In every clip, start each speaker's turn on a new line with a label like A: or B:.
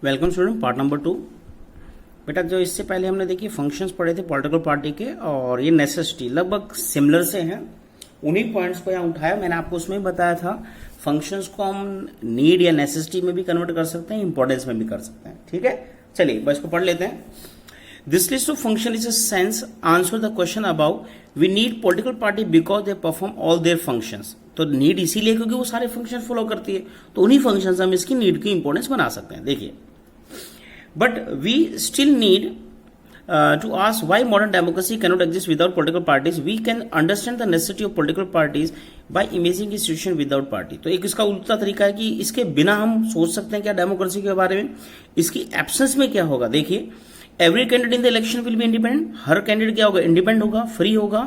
A: Welcome student, part number 2। बेटा जो इससे पहले हमने देखी फंक्शंस पढ़े थे पॉलिटिकल पार्टी के, और ये नेसेसिटी लगभग सिमिलर से हैं। उन्हीं पॉइंट्स को यहाँ उठाया। मैंने आपको उसमें बताया था फंक्शंस को हम नीड या नेसेसिटी में भी कन्वर्ट कर सकते हैं, इंपॉर्टेंस में भी कर सकते हैं। ठीक है, चलिए बस को पढ़ लेते हैं। This list of function is a sense answer the question about we need political party because they perform all their functions. तो नीड इसीलिए क्योंकि वो सारे फंक्शन फॉलो करती है, तो उन्हीं फंक्शन से हम इसकी नीड की इंपॉर्टेंस बना सकते हैं। देखिए, but we still need to ask why modern democracy cannot exist without political parties. We can understand the necessity of political parties by imagining institution without party. तो एक इसका उल्टा तरीका है कि इसके बिना हम सोच सकते हैं क्या डेमोक्रेसी के बारे में, इसकी एब्सेंस में क्या होगा। देखिए, every candidate in the election will be independent. Her candidate क्या होगा, इंडिपेंडेंट होगा, फ्री होगा,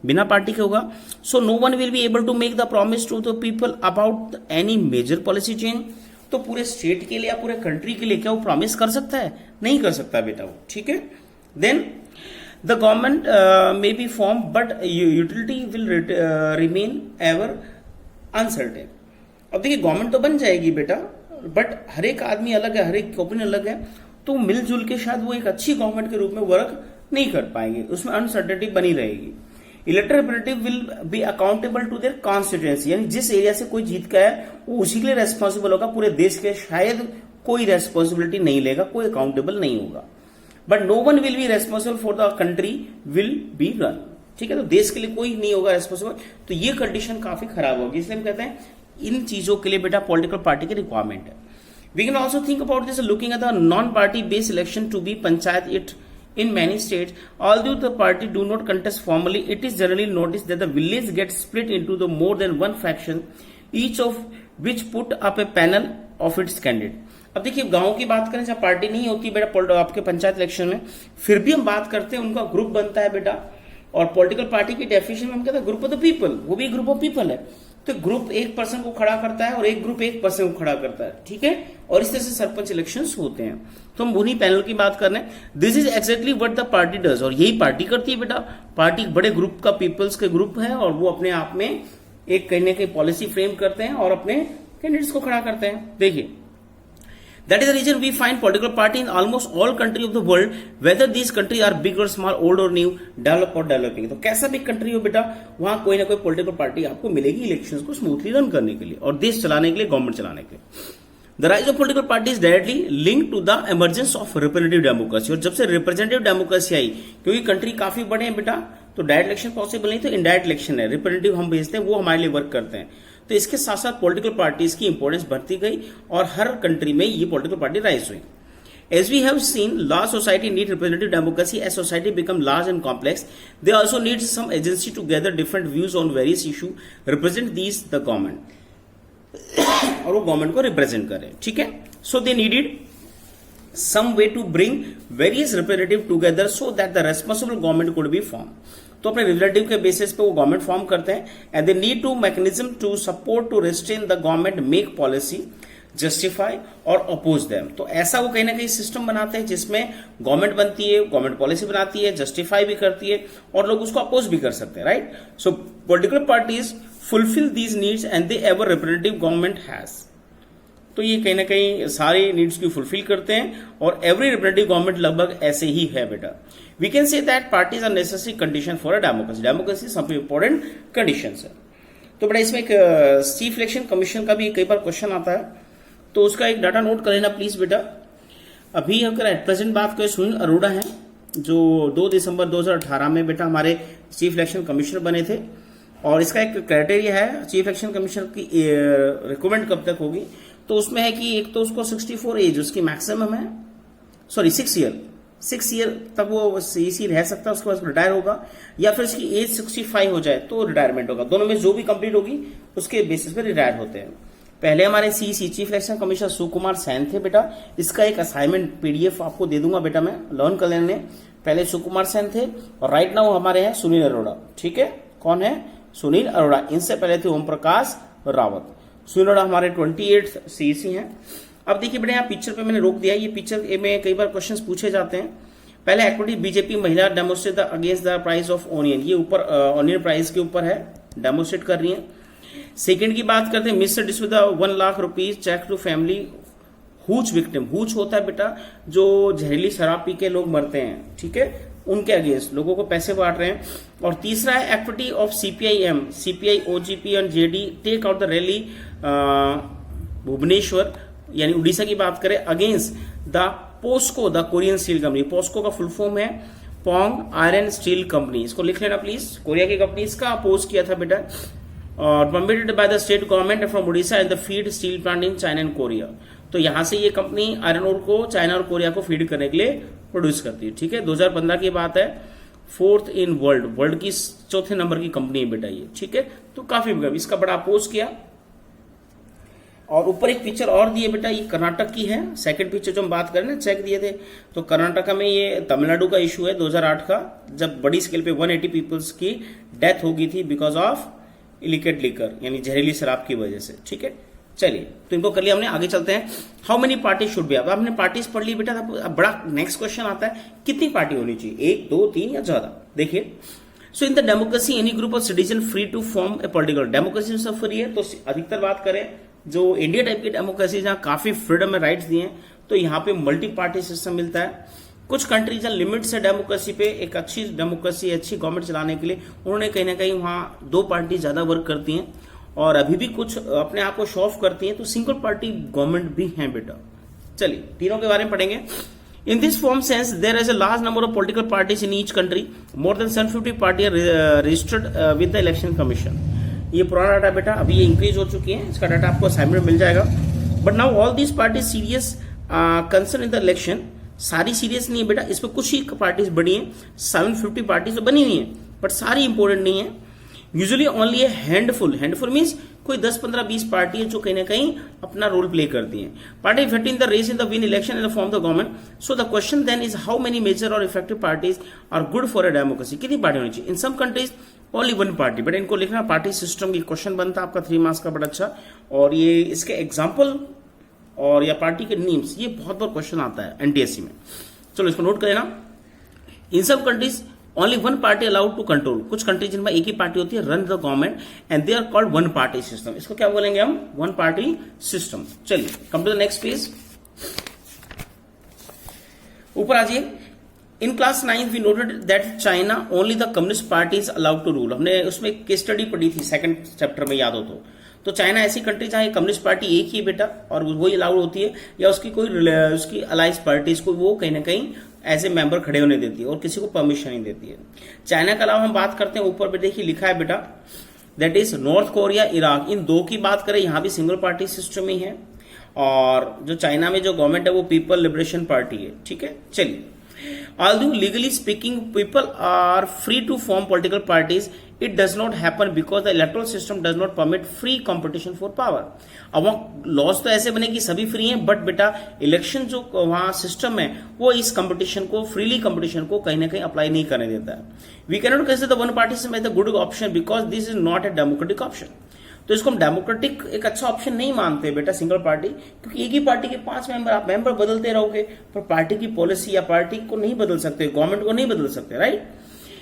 A: बिना पार्टी के होगा। So no one will be able to make the promise to the people about any major policy change. तो पूरे state के लिए या पूरे कंट्री के लिए क्या वो प्रॉमिस कर सकता है? नहीं कर सकता बेटा वो। ठीक है, then the government may be form but utility will remain ever uncertain. अब देखिए, गवर्नमेंट तो बन जाएगी बेटा, बट हर एक आदमी अलग है, हर एक ओपिनियन अलग है, तो मिलजुल के शायद वो एक अच्छी गवर्नमेंट के रूप में वर्क नहीं कर पाएंगे, उसमें अनसर्टेनिटी बनी रहेगी। Elected representative will be accountable to their constituency, यानी जिस एरिया से कोई जीत का है वो उसी के लिए रेस्पॉन्सिबल होगा, पूरे देश के शायद कोई रेस्पॉन्सिबिलिटी नहीं लेगा, कोई अकाउंटेबल नहीं होगा। But no one will be responsible for the country will be run. ठीक है, तो देश के लिए कोई नहीं होगा रेस्पॉन्सिबल, तो ये कंडीशन काफी खराब होगी। इसलिए हम कहते हैं इन चीजों के लिए बेटा पॉलिटिकल पार्टी की रिक्वायरमेंट है। We can also think about this looking at the non party based election to be panchayat it. In many states, although the party do not contest formally, it is generally noticed that the village gets split into the more than one faction, each of which put up a panel of its candidate. अब देखिए, गांव की बात करें जहाँ party नहीं होती बेटा आपके पंचायत इलेक्शन में, फिर भी हम बात करते हैं उनका ग्रुप बनता है बेटा। और पॉलिटिकल पार्टी की डेफिनेशन में हम कहते हैं ग्रुप ऑफ द पीपल, वो भी ग्रुप ऑफ पीपल है। तो ग्रुप एक पर्सन को खड़ा करता है और एक ग्रुप एक पर्सन को खड़ा करता है। ठीक है, और इस तरह से सरपंच इलेक्शंस होते हैं। तो हम उन्हीं पैनल की बात कर रहे हैं। This is exactly what the party does, और यही पार्टी करती है बेटा। पार्टी बड़े ग्रुप का, पीपल्स के ग्रुप है, और वो अपने आप में एक कहीं ना कहीं पॉलिसी फ्रेम करते हैं और अपने कैंडिडेट्स को खड़ा करते हैं। देखिए, that is the reason we find political party in almost all country of the world, whether these countries are big or small, old or new, develop or developing. तो कैसा भी कंट्री हो बेटा, वहां कोई ना कोई पॉलिटिकल पार्टी आपको मिलेगी इलेक्शंस को स्मूथली रन करने के लिए और देश चलाने के लिए, गवर्नमेंट चलाने के लिए। The rise of political party is directly linked to the emergence of representative democracy. और जब से रिप्रेजेंटेटिव डेमोक्रेसी आई, क्योंकि कंट्री काफी बड़े हैं बेटा, तो डायरेक्ट इलेक्शन पॉसिबल नहीं, तो इनडायरेक्ट इलेक्शन है, रिप्रेजेंटेटिव हम भेजते हैं, वो हमारे लिए वर्क करते हैं। तो इसके साथ साथ पॉलिटिकल पार्टीज की इंपॉर्टेंस बढ़ती गई और हर कंट्री में ये पॉलिटिकल पार्टी राइज हुई। As we have seen, large society need representative democracy. As society become large and complex, they also need some agency to gather different views on various issue, represent these the government, और वो government को represent करे। ठीक है, so they needed some way to bring various representative together so that the responsible government could be form. तो अपने relative के basis पे वो गवर्नमेंट फॉर्म करते हैं। And they need to mechanism to support to restrain the government, make policy, justify और oppose them. तो ऐसा वो कहीं ना कहीं सिस्टम बनाते हैं जिसमें गवर्नमेंट बनती है, गवर्नमेंट पॉलिसी बनाती है, जस्टिफाई भी करती है और लोग उसको अपोज भी कर सकते हैं। Right, so political parties fulfil these needs and they ever representative government has. तो ये कहीं ना कहीं सारे नीड्स की फुलफिल करते हैं और एवरी रिप्रेजेंटेटिव गवर्नमेंट लगभग ऐसे ही है बेटा। We can say that parties are necessary condition for a democracy. Democracy सब इंपॉर्टेंट कंडीशंस है। तो बेटा इसमें एक चीफ इलेक्शन कमीशन का भी कई बार क्वेश्चन आता है, तो उसका एक डाटा नोट कर लेना प्लीज बेटा। अभी अगर एट प्रेजेंट बात करें, सुनील अरोड़ा हैं जो 2 दिसंबर 2018 में बेटा हमारे चीफ इलेक्शन कमिश्नर बने थे। और इसका एक क्राइटेरिया है चीफ इलेक्शन कमिश्नर की रिक्रूटमेंट कब तक होगी, तो उसमें है कि एक तो उसको 64 एज उसकी मैक्सिमम है, सॉरी 6 ईयर तक वो सीईसी रह सकता है, उसके बाद रिटायर होगा, या फिर उसकी एज 65 हो जाए तो रिटायरमेंट होगा। दोनों में जो भी कंप्लीट होगी उसके बेसिस पे रिटायर होते हैं। पहले हमारे सीईसी चीफ इलेक्शन कमिश्नर सुकुमार सैन थे बेटा। इसका एक असाइनमेंट पीडीएफ आपको दे दूंगा बेटा, मैं लर्न कर लेने। पहले सुकुमार सैन थे और राइट नाउ हमारे हैं सुनील अरोड़ा। ठीक है, कौन है? सुनील अरोड़ा। इनसे पहले थे ओम प्रकाश रावत। सुनील अरोड़ा हमारे 28 सीईसी हैं। अब देखिए बेटा, यहाँ पिक्चर पे मैंने रोक दिया। ये पिक्चर में कई बार क्वेश्चंस पूछे जाते हैं। पहले एक्टिविटी बीजेपी महिला demonstrate against the price of onion, ये ऊपर ऑनियन प्राइस के ऊपर है, डेमोस्ट्रेट कर रही है। सेकंड की बात करते हैं, mister distribute 1 lakh rupees cheque to family hooch victim, hooch होता है बेटा जो जहरीली शराब पी के लोग मरते हैं, ठीक है, उनके अगेंस्ट लोगों को पैसे बांट रहे हैं। और तीसरा है activity of CPIM, CPI, OGP and JD take out the rally Bhubaneswar, यानी उड़ीसा की बात करें, against the POSCO, the Korean steel company. POSCO का फुल फॉर्म है पोंग आयरन स्टील कंपनी, इसको लिख लेना प्लीज। कोरिया की कंपनी इसका अपोज किया था बेटा, और permitted by the state government from Orissa and the feed steel plant in China and Korea. तो यहां से ये कंपनी आयरन ओर को चाइना और कोरिया को फीड करने के लिए प्रोड्यूस करती है, ठीक है। 2015 की बात है, 4th इन वर्ल्ड की 4थे नंबर की कंपनी है बेटा ये, ठीक है। तो काफी इसका बड़ा अपोज किया। और ऊपर एक पिक्चर और दिए बेटा, ये कर्नाटक की है, सेकंड पिक्चर जो हम बात करें ना, चेक दिए थे। तो कर्नाटक में ये तमिलनाडु का इशू है 2008 का, जब बड़ी स्केल पे 180 पीपल्स की डेथ हो गई थी बिकॉज ऑफ इलिकेट लिकर, यानी जहरीली शराब की वजह से, ठीक है। चलिए, तो इनको कर लिया हमने, आगे चलते हैं। How many party should be, अब आपने पार्टीज पढ़ ली बेटा। अब बड़ा नेक्स्ट क्वेश्चन आता है, कितनी पार्टी होनी चाहिए, 1, 2, 3 या ज्यादा। देखिए, so in the democracy any group of citizen free to form a political, democracy सब फ्री है, तो अधिकतर बात करें जो इंडिया टाइप की डेमोक्रेसी जहां काफी फ्रीडम में राइट्स दिए हैं, तो यहाँ पे मल्टी पार्टी सिस्टम मिलता है। कुछ कंट्रीज जहां लिमिट्स है डेमोक्रेसी पे, एक अच्छी डेमोक्रेसी, अच्छी गवर्नमेंट चलाने के लिए उन्होंने कहीं ना कहीं वहां 2 पार्टी ज्यादा वर्क करती हैं, और अभी भी कुछ अपने आप को शो ऑफ करती हैं, तो सिंगल पार्टी गवर्नमेंट भी है बेटा। चलिए, तीनों के बारे में पढ़ेंगे। In this form sense, there is a large number of political parties in each country. More than 750 parties are registered with the Election Commission. ये पुराना डाटा बेटा, अभी ये इंक्रीज हो चुकी है, इसका डाटा आपको असाइनमेंट मिल जाएगा। But now all these parties serious concern in the election, सारी सीरियस नहीं है बेटा, इसमें कुछ ही पार्टीज बनी है, 750 पार्टीज तो बनी नहीं है, बट सारी इंपॉर्टेंट नहीं है। यूजुअली ओनली ए हैंडफुल मीन्स कोई 10, 15, 20 पार्टी है जो कहीं ना कहीं अपना रोल प्ले करती है। Party effective in the race in the win election in the form the government. So the question then is how many major और effective parties are good for a democracy, कितनी party होनी चाहिए। In some countries only 1 party, but इनको लिखना party system की question बनता आपका 3 marks का, बड़ा अच्छा। और ये इसके एग्जाम्पल और या पार्टी के नेम्स, ये बहुत बार क्वेश्चन आता है एनटीएससी में। चलो इसको नोट कर लेना। इन सब countries only 1 party allowed to control, कुछ कंट्रीज जिनमें एक ही पार्टी होती है, run the government, and they are called 1 party system. इसको क्या बोलेंगे हम, 1 पार्टी सिस्टम। चलिए, come to the next please. ऊपर आ जाइए। In class 9 we noted that China only the communist party is allowed to rule. हमने उसमें एक केस स्टडी पढ़ी थी 2nd चैप्टर में, याद हो तो चाइना ऐसी कंट्री जहां कम्युनिस्ट पार्टी एक ही बेटा और वही अलाउड होती है, या उसकी कोई उसकी अलाइंस पार्टीज को वो कहीं ना कहीं एज ए मेंबर खड़े होने देती है और किसी को परमिशन नहीं देती है। चाइना के अलावा हम बात करते हैं, ऊपर पे देखिए लिखा है बेटा, that is North Korea, Iraq. इन 2 की बात करें, यहां भी सिंगल पार्टी सिस्टम ही है, और जो चाइना में जो गवर्नमेंट है वो पीपल लिबरेशन पार्टी है, ठीक है। चलिए, although legally speaking people are free to form political parties, it does not happen because the electoral system does not permit free competition for power. अब वहाँ लॉज तो ऐसे बने कि सभी फ्री हैं, बट बेटा इलेक्शन जो वहाँ सिस्टम है वो इस कंपटीशन को, फ्रीली कंपटीशन को कहीं ना कहीं अप्लाई नहीं करने देता है। We can not consider the 1 party system as the good option because this is not a democratic option. तो इसको हम डेमोक्रेटिक एक अच्छा ऑप्शन नहीं मानते बेटा सिंगल पार्टी, क्योंकि एक ही पार्टी के 5 मेंबर, आप मेंबर बदलते रहोगे पर पार्टी की पॉलिसी या पार्टी को नहीं बदल सकते, गवर्नमेंट को नहीं बदल सकते, right.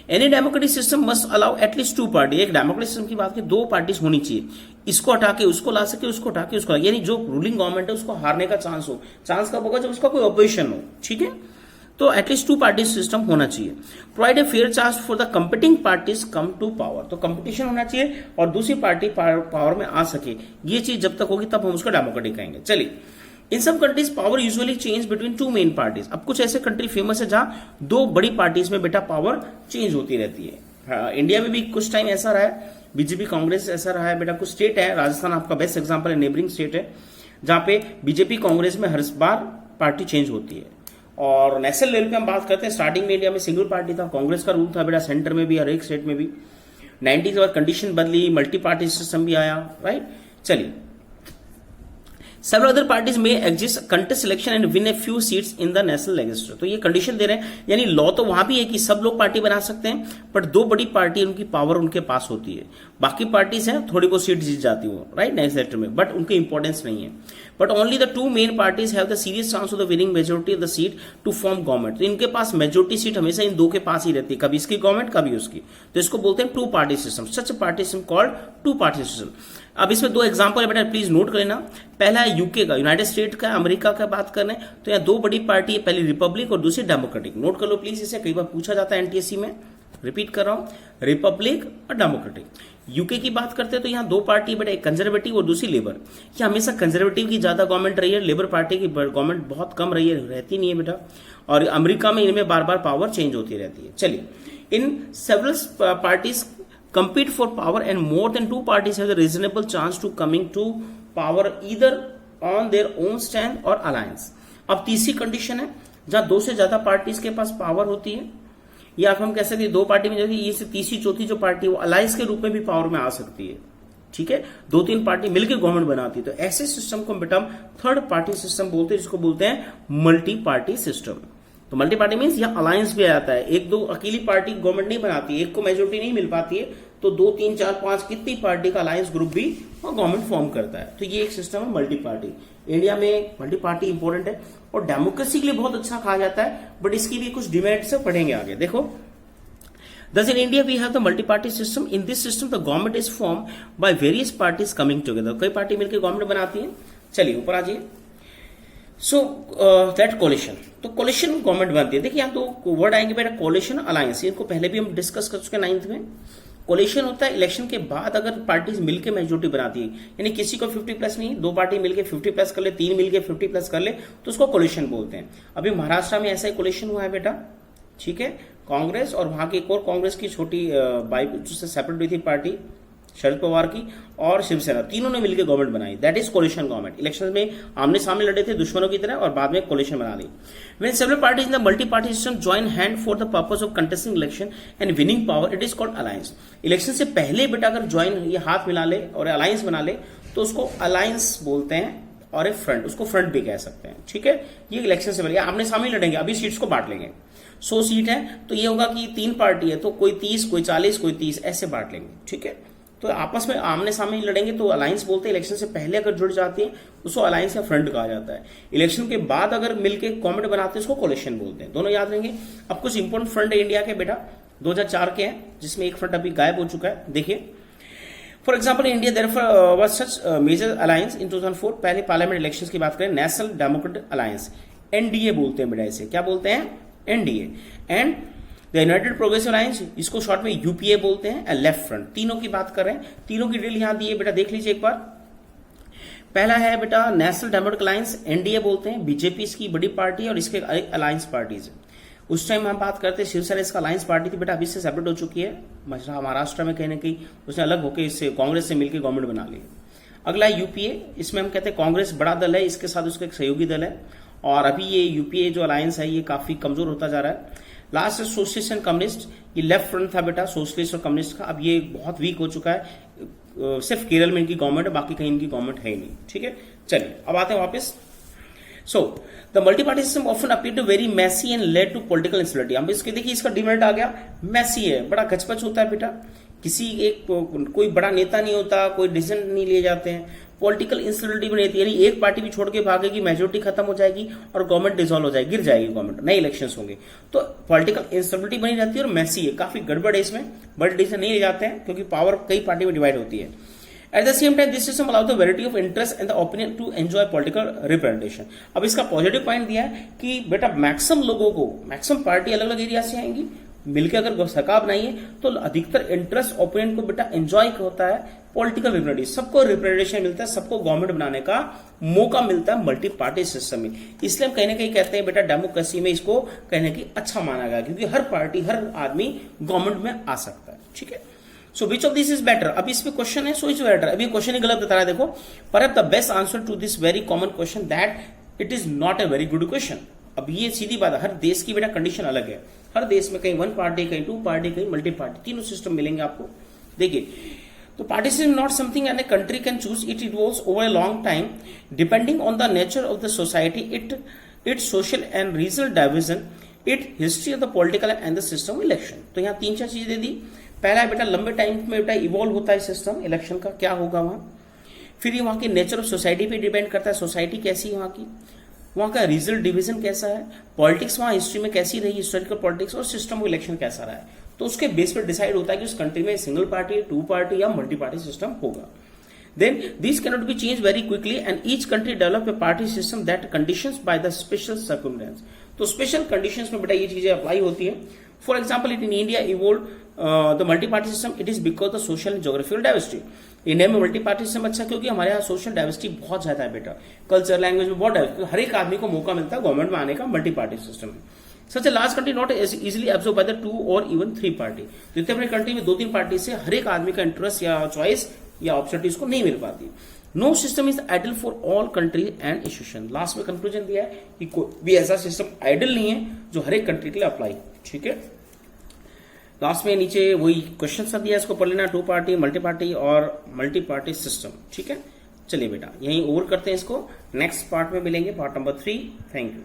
A: Any democratic system must allow at least 2 party. एक डेमोक्रेटिक सिस्टम की बात की 2 पार्टीज होनी चाहिए, इसको हटा के उसको ला सके, उसको हटा के उसको, यानी जो रूलिंग गवर्नमेंट है उसको हारने का चांस हो। चांस कब होगा, जब उसका कोई ऑपोजिशन हो, ठीक है। तो एटलीस्ट 2 पार्टी सिस्टम होना चाहिए। Provide a fair chance for the competing parties come to power, तो कंपटीशन होना चाहिए और दूसरी पार्टी पावर में आ सके, ये चीज जब तक होगी तब हम उसको डेमोक्रेटिक कहेंगे। चलिए, in some countries power usually change between 2 main parties. अब कुछ ऐसे कंट्री फेमस है जहां 2 बड़ी पार्टीज में बेटा पावर चेंज होती रहती है। इंडिया में भी कुछ टाइम ऐसा रहा है, बीजेपी कांग्रेस ऐसा रहा है बेटा। कुछ स्टेट है, राजस्थान आपका बेस्ट एग्जाम्पल है, नेबरिंग स्टेट है, जहां पे बीजेपी कांग्रेस में हर बार पार्टी चेंज होती है। और नेशनल लेवल पे हम बात करते हैं, स्टार्टिंग में इंडिया में सिंगल पार्टी था, कांग्रेस का रूल था बेटा, सेंटर में भी हर एक स्टेट में भी। 90 के बाद कंडीशन बदली, मल्टी पार्टी सिस्टम भी आया, राइट। चलिए, several other parties may exist, contest election and win a few seats in the national legislature। तो ये कंडीशन दे रहे हैं, यानी लॉ तो वहां भी है कि सब लोग पार्टी बना सकते हैं, बट 2 बड़ी पार्टी उनकी पावर उनके पास होती है। बाकी पार्टीज हैं थोड़ी बहुत सीट जीत जाती हो, राइट, नेक्स्ट में, बट उनकी इंपॉर्टेंस नहीं है। But only the 2 main parties have the serious chance of the winning majority of the seat to form government. तो इनके पास मेजोरिटी सीट हमेशा इन 2 के पास ही रहती है, कभी इसकी गवर्नमेंट कभी उसकी। तो इसको बोलते हैं 2 पार्टी सिस्टम। सच party system called 2 party system. अब इसमें दो एग्जांपल है बेटा, प्लीज नोट कर लेना। पहला है यूके का, यूनाइटेड स्टेट का, अमेरिका का बात कर रहे हैं तो यहाँ दो बड़ी पार्टी है, पहली रिपब्लिक और दूसरी डेमोक्रेटिक। नोट कर लो प्लीज, इसे कई बार पूछा जाता है एनटीएससी में, रिपीट कर रहा हूं, रिपब्लिक और डेमोक्रेटिक। यूके की बात करते हैं तो यहाँ दो पार्टी है बेटा, एक कंजर्वेटिव और दूसरी लेबर। ये हमेशा कंजर्वेटिव की ज्यादा गवर्नमेंट रही है, लेबर पार्टी की गवर्नमेंट बहुत कम रही है, रहती नहीं है बेटा। और अमेरिका में इनमें बार बार पावर चेंज होती रहती है। चलिए, in several parties compete for power and more than two parties have a reasonable chance to coming to power either on their own stand or alliance। अब तीसरी कंडीशन है जहां दो से ज्यादा पार्टीज के पास पावर होती है, या हम कह सकते हैं दो पार्टी में जैसे ये से तीसरी चौथी जो पार्टी वो अलायंस के रूप में भी पावर में आ सकती है। ठीक है, दो तीन पार्टी मिलकर गवर्नमेंट बनाती है, तो ऐसे सिस्टम को बेटा थर्ड पार्टी सिस्टम बोलते हैं, जिसको बोलते हैं मल्टी पार्टी सिस्टम। तो मल्टी पार्टी मीन्स यहाँ अलायंस भी आ जाता है, एक दो अकेली पार्टी गवर्नमेंट नहीं बनाती, एक को मेजोरिटी नहीं मिल पाती है तो दो तीन चार पांच कितनी पार्टी का अलायंस ग्रुप भी गवर्नमेंट फॉर्म करता है। तो ये एक सिस्टम है मल्टी पार्टी। इंडिया में मल्टी पार्टी इंपॉर्टेंट है और डेमोक्रेसी के लिए बहुत अच्छा कहा जाता है, बट इसकी भी कुछ डिमेरिट्स है, पढ़ेंगे आगे। देखो, Thus in India we have the multi-party system. In this system the government is formed by various parties coming together। कई पार्टी मिलकर गवर्नमेंट बनाती है। चलिए ऊपर आ जाइए। सो दैट कोलिशन, तो कोलिशन गवर्नमेंट बनती है। देखिए यहाँ तो वर्ड आएंगे बेटा, कोलिशन, अलायंस, इनको पहले भी हम डिस्कस कर चुके 9th में। कोलिशन होता है इलेक्शन के बाद अगर पार्टीज मिलकर मेजोरिटी बनाती है, यानी किसी को 50+ नहीं, दो पार्टी मिलकर 50+ कर ले, तीन मिलकर 50+ कर ले, तो उसको कोलिशन बोलते हैं। अभी महाराष्ट्र में ऐसा ही कोलिशन हुआ है बेटा। ठीक है, कांग्रेस और वहां की एक और कांग्रेस की छोटी बाई जिससे सेपरेट हुई थी पार्टी शरद पवार की और शिवसेना, तीनों ने मिलकर गवर्नमेंट बनाई, that is coalition government. Election में आमने सामने लड़े थे दुश्मनों की तरह और बाद में कोलिशन बना ली। When several parties in the multi party system join hand for the purpose of contesting election and winning power, it is called alliance. Election से पहले बेटा अगर ज्वाइन ये हाथ मिला ले और अलायंस बना ले तो उसको अलायंस बोलते हैं, और एक फ्रंट, उसको फ्रंट भी कह सकते हैं। ठीक है, ये इलेक्शन से पहले आमने सामने लड़ेंगे, अभी सीट्स को बांट लेंगे। 100 सीट है तो ये होगा कि 3 पार्टी है तो कोई 30, कोई 40, कोई 30 ऐसे बांट लेंगे। ठीक है, तो आपस में आमने सामने लड़ेंगे तो अलायंस बोलते हैं। इलेक्शन से पहले अगर जुड़ जाती है उसको अलायंस या फ्रंट कहा जाता है। इलेक्शन के बाद अगर मिलकर गवर्नमेंट बनाते हैं उसको कोलिशन बोलते हैं। दोनों याद रहेंगे। अब कुछ इंपॉर्टेंट फ्रंट है इंडिया के बेटा, 2004 के हैं, जिसमें एक फ्रंट अभी गायब हो चुका है। देखिए, for example India therefore was such major alliance in 2004। पहले पार्लियामेंट इलेक्शंस की बात करें, नेशनल डेमोक्रेटिक अलायंस, एनडीए बोलते हैं बेटा इसे। क्या बोलते हैं? NDA. And the United progressive alliance, इसको शॉर्ट में यूपीए बोलते हैं। लेफ्ट फ्रंट, तीनों की बात कर रहे हैं। तीनों की डिटेल यहां दी है बेटा, देख लीजिए एक बार। पहला है बेटा नेशनल डेमोक्रेटिक अलायंस, एनडीए बोलते हैं। बीजेपी इसकी बड़ी पार्टी है और इसके अलायंस पार्टीज है। उस टाइम हम बात करते हैं शिवसेना इसका अलायंस पार्टी थी बेटा, अभी से सेपरेट हो चुकी है। महाराष्ट्र में कहीं ना कहीं उसने अलग होकर इससे कांग्रेस से मिलकर गवर्नमेंट बना ली। अगला है यूपीए, इसमें हम कहते हैं कांग्रेस बड़ा दल है, इसके साथ उसका एक सहयोगी दल है। और अभी ये यूपीए जो अलायंस है ये काफी कमजोर होता जा रहा है। लास्ट है सोशलिस्ट एंड कम्युनिस्ट, ये लेफ्ट फ्रंट था बेटा सोशलिस्ट और कम्युनिस्ट का, अब ये बहुत वीक हो चुका है। सिर्फ केरल में इनकी गवर्नमेंट है, बाकी कहीं इनकी गवर्नमेंट है ही नहीं। ठीक है, चलिए अब आते हैं वापस। So the multi party system often appear to very messy and lead to political instability. हम इसके देखिए इसका डिमेरिट आ गया, मैसी है, बड़ा गचपच होता है बेटा, किसी एक कोई बड़ा नेता नहीं होता, कोई डिसीजन नहीं लिए जाते हैं, पॉलिटिकल इंस्टेबिलिटी भी नहीं रहती, यानी एक पार्टी भी छोड़ के भागेगी, मेजोरिटी खत्म हो जाएगी और गवर्नमेंट डिसॉल्व हो जाएगी, गिर जाएगी गवर्नमेंट, नए इलेक्शंस होंगे। तो पॉलिटिकल इंस्टेबिलिटी बनी रहती है और मैसी है, काफी गड़बड़ है इसमें, बड़े डिसीजन नहीं ले जाते हैं क्योंकि पावर कई पार्टी में डिवाइड होती है। At the same time, this system allows the variety of interest and the opinion to enjoy political representation। अब इसका पॉजिटिव पॉइंट दिया है कि बेटा मैक्सिमम लोगों को, मैक्सिमम पार्टी अलग अलग एरिया से आएंगी, मिलकर अगर सरकार बनाई है तो अधिकतर इंटरेस्ट ओपिनियन को बेटा एंजॉय होता है, पॉलिटिकल रिप्रेजेंटेशन, सबको रिप्रेजेंटेशन मिलता है, सबको गवर्नमेंट बनाने का मौका मिलता है मल्टी पार्टी सिस्टम में। इसलिए हम कहीं ना कहीं कहते हैं बेटा डेमोक्रेसी में इसको कहने की अच्छा माना गया, क्योंकि हर पार्टी, हर आदमी गवर्नमेंट में आ सकता है। ठीक है, so which of this is better. अभी इसमें क्वेश्चन है सो इज बेटर, अभी क्वेश्चन ही गलत बता रहा है। देखो, पर the best answer to this very common question that it is not a very good question. अब ये सीधी बात है, हर देश की बेटा कंडीशन अलग है। हर देश में कहीं 1 पार्टी, कहीं 2 पार्टी, कहीं मल्टी पार्टी, तीनों सिस्टम मिलेंगे आपको। देखिए, तो partition not something an a country can choose, it evolves over a long time depending on the nature of the society, it social and regional division, it history of the political and the system election. तो यहाँ 3-4 चीजें दे दी। पहला है बेटा लंबे time में बेटा evolve होता है सिस्टम इलेक्शन का, क्या होगा वहां। फिर ये वहां की नेचर ऑफ सोसाइटी पे डिपेंड करता है, सोसाइटी कैसी है वहां की, वहां का रीजनल डिवीजन कैसा है, पॉलिटिक्स वहां हिस्ट्री में कैसी रही, हिस्टोरिकल पॉलिटिक्स, और सिस्टम ऑफ इलेक्शन कैसा रहा है। तो उसके बेस पर डिसाइड होता है कि उस कंट्री में सिंगल पार्टी, 2 पार्टी या मल्टी पार्टी सिस्टम होगा। Then these cannot be changed very quickly and each country develop a party system that conditions by the special circumstance. तो स्पेशल कंडीशंस में बेटा ये चीजें अप्लाई होती है. For example in India evolve the multi party system, it is because the social and geographical diversity. India में multi party system अच्छा क्योंकि हमारे यहाँ सोशल डाइवर्सिटी बहुत ज्यादा है बेटा, कल्चर लैंग्वेज में बहुत डाइवर्सिटी, हर एक आदमी को मौका मिलता है गवर्नमेंट में आने का. मल्टी पार्टी सिस्टम है. Such a large country not easily absorb by the 2 और इवन 3 पार्टी. तो इतने बड़े कंट्री में 2-3 पार्टी से हर एक आदमी का इंटरेस्ट या चॉइस या अपॉर्चुनिटीज को नहीं मिल पाती. No system is ideal for all country and institution. Last में कंक्लूजन दिया है कि कोई भी ऐसा सिस्टम आइडल नहीं है जो हर एक कंट्री के लिए अप्लाई. ठीक है, लास्ट में नीचे वही क्वेश्चन सब दिया, इसको पढ़ लेना. 2 पार्टी, मल्टी पार्टी और मल्टी पार्टी सिस्टम. ठीक है, चलिए बेटा यहीं ओवर करते हैं इसको. नेक्स्ट पार्ट में मिलेंगे, पार्ट नंबर 3. Thank you.